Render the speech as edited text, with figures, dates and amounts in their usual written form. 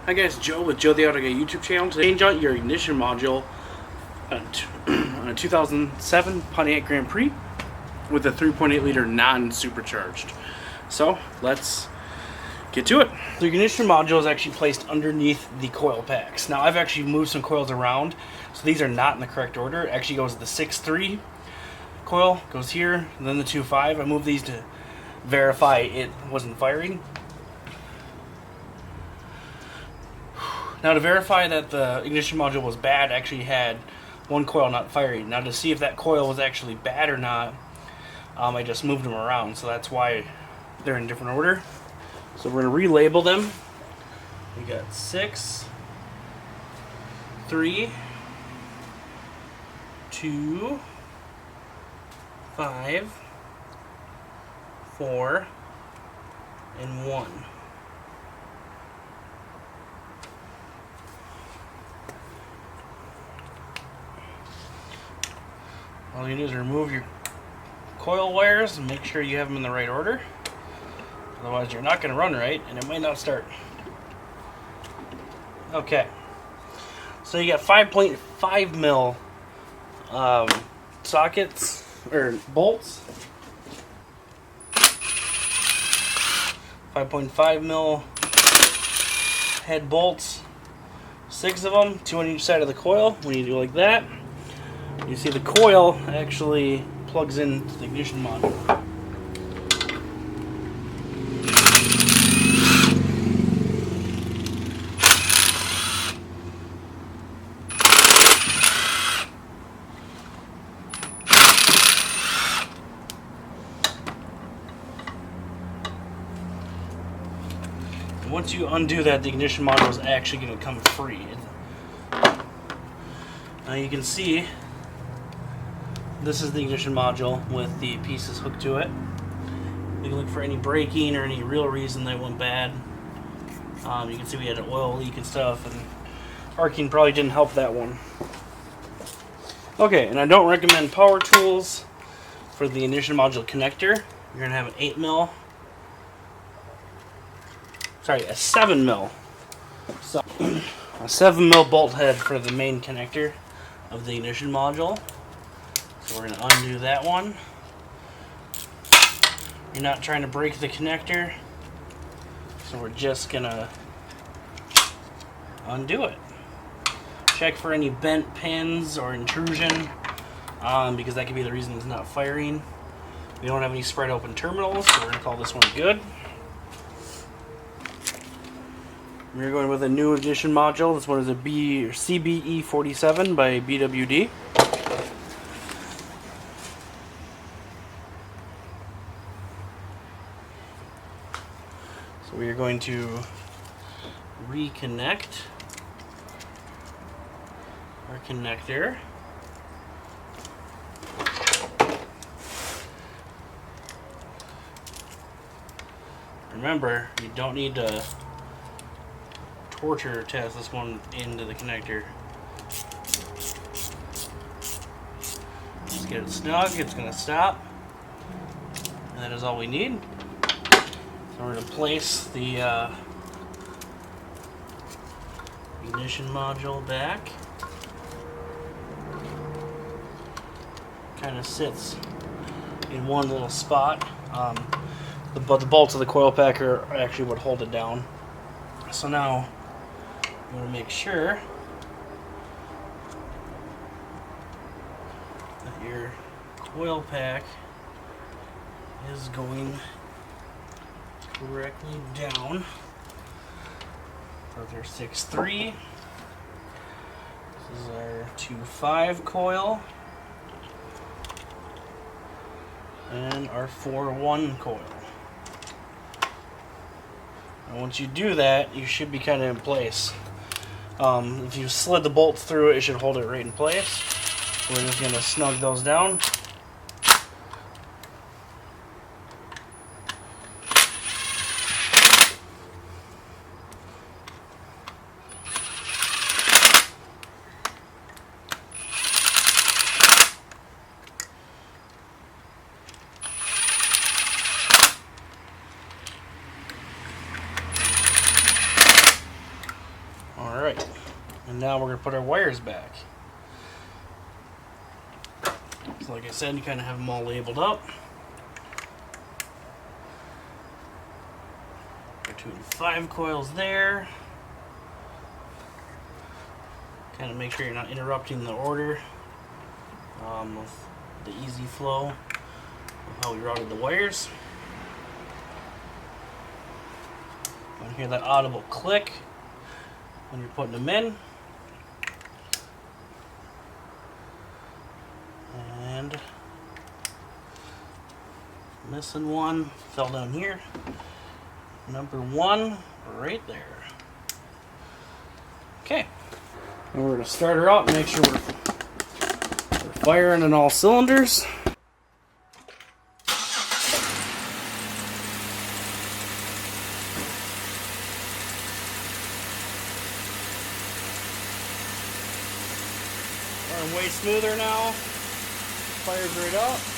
Hi guys, Joe with Joe the Auto Guy YouTube channel. Today, change out your ignition module on a 2007 Pontiac Grand Prix with a 3.8 liter non-supercharged. So let's get to it. The ignition module is actually placed underneath the coil packs. Now I've actually moved some coils around, so these are not in the correct order. It actually goes the 6.3 coil, goes here, and then the 2.5. I moved these to verify it wasn't firing. Now to verify that the ignition module was bad, I actually had one coil not firing. Now to see if that coil was actually bad or not, I just moved them around, so that's why they're in different order. So we're going to relabel them. We got 6, 3, 2, 5, 4, and 1. All you do is remove your coil wires and make sure you have them in the right order. Otherwise you're not going to run right and it might not start. Okay. So you got 5.5 mil sockets or bolts. 5.5 mil head bolts. 6 of them, 2 on each side of the coil. When you do like that, you see the coil actually plugs into the ignition module. And once you undo that, the ignition module is actually going to come free. Now you can see this is the ignition module with the pieces hooked to it. You can look for any braking or any real reason they went bad. You can see we had an oil leak and stuff, and arcing probably didn't help that one. Okay, and I don't recommend power tools for the ignition module connector. You're going to have an 8 mil, sorry, a 7 mil. So, a 7 mil bolt head for the main connector of the ignition module. So we're going to undo that one. You're not trying to break the connector, so we're just going to undo it. Check for any bent pins or intrusion, because that could be the reason it's not firing. We don't have any spread open terminals, so we're going to call this one good. We're going with a new ignition module. This one is a CBE47 by BWD. So we are going to reconnect our connector. Remember, you don't need to torture test this one into the connector. Just get it snug, it's going to stop. And that is all we need. So we're going to place the ignition module back. Kind of sits in one little spot. But the bolts of the coil pack are actually what hold it down. So now I'm going to make sure that your coil pack is going correctly down. So there's 6.3. This is our 2.5 coil. And our 4.1 coil. And once you do that, you should be kind of in place. If you slid the bolts through it, it should hold it right in place. We're just going to snug those down. And now we're going to put our wires back. So like I said, you kind of have them all labeled up. 2 and 5 coils there. Kind of make sure you're not interrupting the order with the easy flow of how we routed the wires. You want to hear that audible click when you're putting them in. And missing one, fell down here. Number 1 right there. Okay. And we're going to start her up and make sure we're firing on all cylinders. Running way smoother now. Fires right up.